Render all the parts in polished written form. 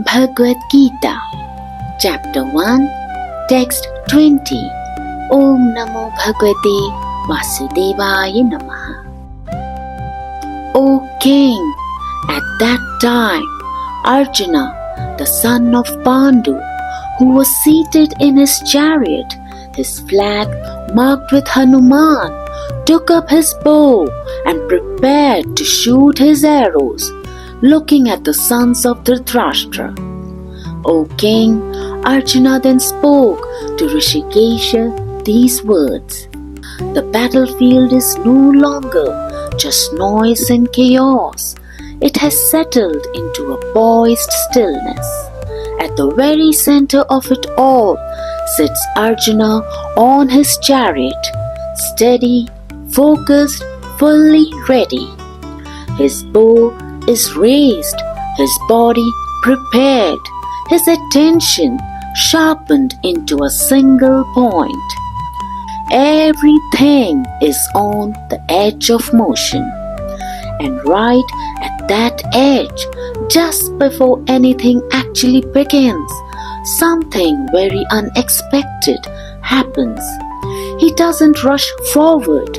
Bhagavad Gita Chapter 1 Text 20 Om Namo Bhagavate Vasudevaya Namaha. O King, at that time Arjuna, the son of Pandu, who was seated in his chariot, his flag marked with Hanuman, took up his bow and prepared to shoot his arrows, looking at the sons of Dhritarashtra. O King, Arjuna then spoke to Rishikesha these words: The battlefield is no longer just noise and chaos. It has settled into a poised stillness. At the very center of it all sits Arjuna on his chariot, steady, focused, fully ready. His bow is raised, his body prepared, his attention sharpened into a single point. Everything is on the edge of motion. And right at that edge, just before anything actually begins, something very unexpected happens. He doesn't rush forward.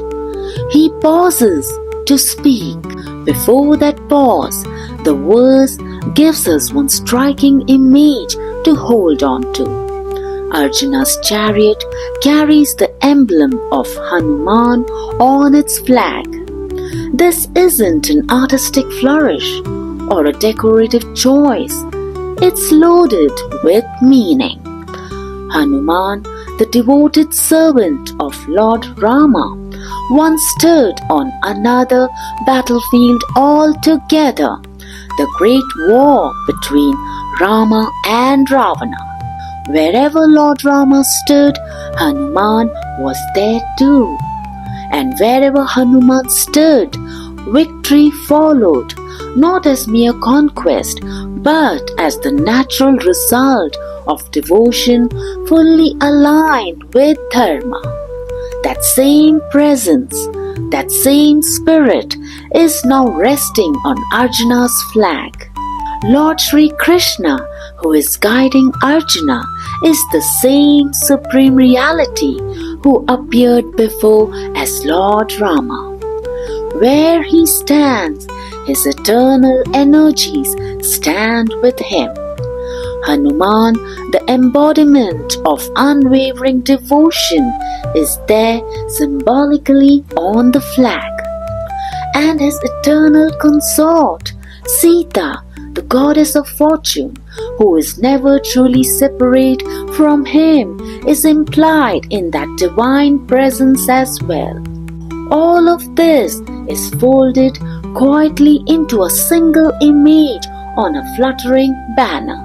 He pauses to speak. Before that pause, the verse gives us one striking image to hold on to. Arjuna's chariot carries the emblem of Hanuman on its flag. This isn't an artistic flourish or a decorative choice. It's loaded with meaning. Hanuman, the devoted servant of Lord Rama, once stood on another battlefield altogether, the great war between Rama and Ravana. Wherever Lord Rama stood, Hanuman was there too. And wherever Hanuman stood, victory followed, not as mere conquest, but as the natural result of devotion fully aligned with dharma. That same presence, that same spirit is now resting on Arjuna's flag. Lord Sri Krishna, who is guiding Arjuna, is the same supreme reality who appeared before as Lord Rama. Where he stands, his eternal energies stand with him. Hanuman, the embodiment of unwavering devotion, is there symbolically on the flag. And his eternal consort, Sita, the goddess of fortune, who is never truly separate from him, is implied in that divine presence as well. All of this is folded quietly into a single image on a fluttering banner.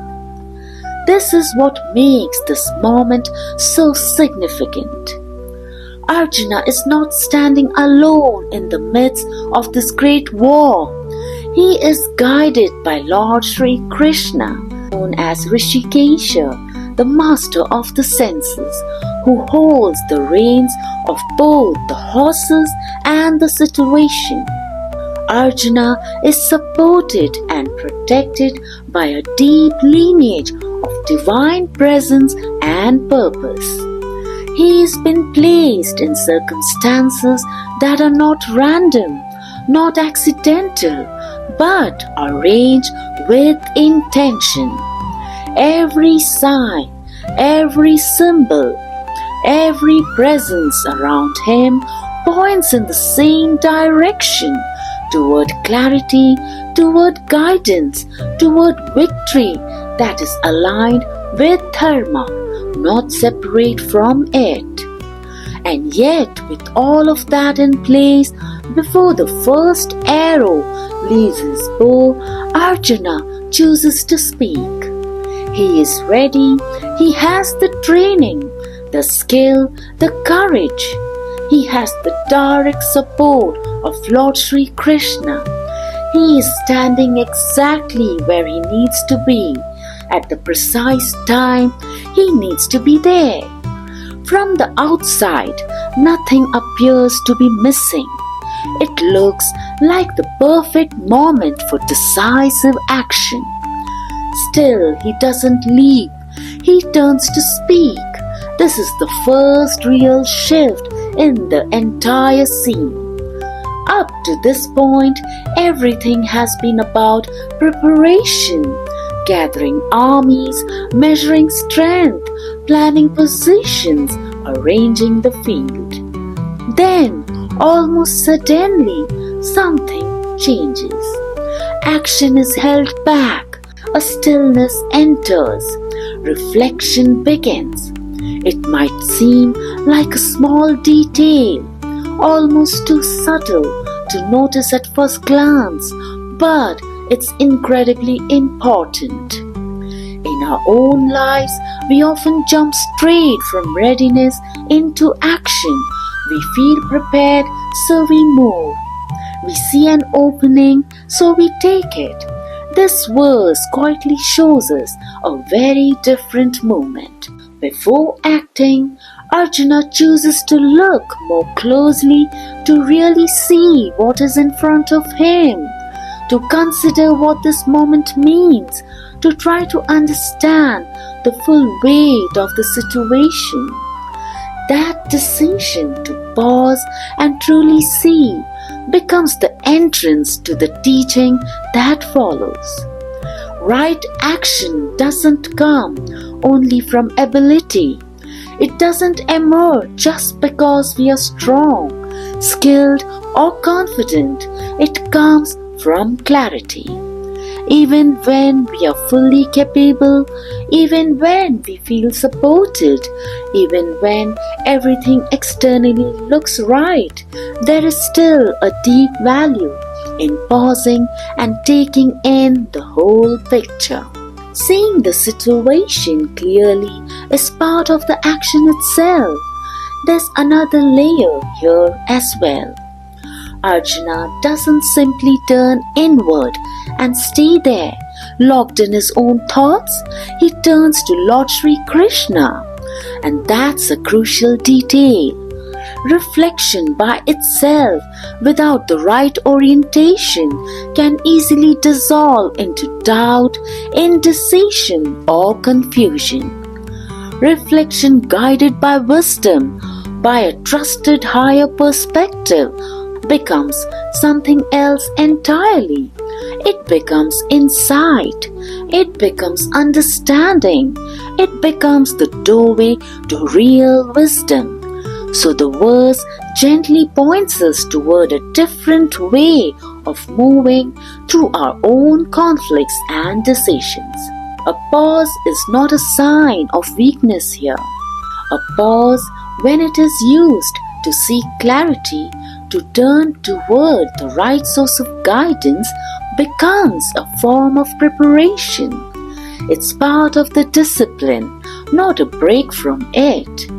This is what makes this moment so significant. Arjuna is not standing alone in the midst of this great war. He is guided by Lord Sri Krishna, known as Rishikesha, the master of the senses, who holds the reins of both the horses and the situation. Arjuna is supported and protected by a deep lineage of divine presence and purpose. He has been placed in circumstances that are not random, not accidental, but arranged with intention. Every sign, every symbol, every presence around him points in the same direction, toward clarity, toward guidance, toward victory that is aligned with dharma, not separate from it. And yet, with all of that in place, before the first arrow leaves his bow, Arjuna chooses to speak. He is ready, he has the training, the skill, the courage. He has the direct support of Lord Sri Krishna. He is standing exactly where he needs to be. At the precise time, he needs to be there. From the outside, nothing appears to be missing. It looks like the perfect moment for decisive action. Still, he doesn't leap. He turns to speak. This is the first real shift in the entire scene. Up to this point, everything has been about preparation, gathering armies, measuring strength, planning positions, arranging the field. Then, almost suddenly, something changes. Action is held back. A stillness enters. Reflection begins. It might seem like a small detail, almost too subtle to notice at first glance, but it's incredibly important. In our own lives, we often jump straight from readiness into action. We feel prepared, so we move. We see an opening, so we take it. This verse quietly shows us a very different moment. Before acting, Arjuna chooses to look more closely to really see what is in front of him, to consider what this moment means, to try to understand the full weight of the situation. That decision to pause and truly see becomes the entrance to the teaching that follows. Right action doesn't come only from ability. It doesn't emerge just because we are strong, skilled, or confident. It comes from clarity. Even when we are fully capable, even when we feel supported, even when everything externally looks right, there is still a deep value in pausing and taking in the whole picture. Seeing the situation clearly is part of the action itself. There's another layer here as well. Arjuna doesn't simply turn inward and stay there, locked in his own thoughts. He turns to Lord Sri Krishna, and that's a crucial detail. Reflection by itself, without the right orientation, can easily dissolve into doubt, indecision, or confusion. Reflection guided by wisdom, by a trusted higher perspective, becomes something else entirely. It becomes insight. It becomes understanding. It becomes the doorway to real wisdom. So the verse gently points us toward a different way of moving through our own conflicts and decisions. A pause is not a sign of weakness here. A pause, when it is used to seek clarity, to turn toward the right source of guidance, becomes a form of preparation. It's part of the discipline, not a break from it.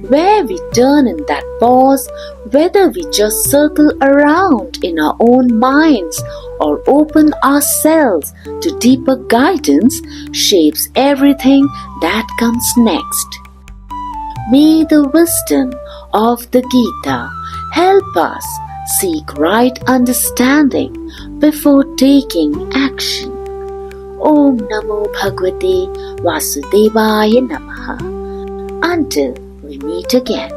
Where we turn in that pause, whether we just circle around in our own minds or open ourselves to deeper guidance, shapes everything that comes next. May the wisdom of the Gita help us seek right understanding before taking action. Om Namo Bhagavate Vasudevaya Namaha. Until we meet again.